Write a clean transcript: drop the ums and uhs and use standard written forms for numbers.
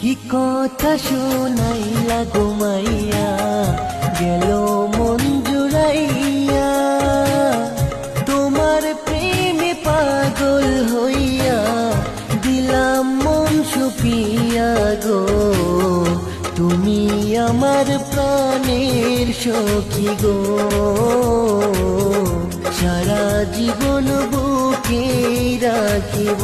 কি কথা শোনাইলা ঘুমাইয়া গেল মন জুড়াইয়া, তোমার প্রেমে পাগল হইয়া দিলাম মন সুপিয়া গো। তুমি আমার প্রাণের সখী গো, সারা জীবন বুকে রাখিব।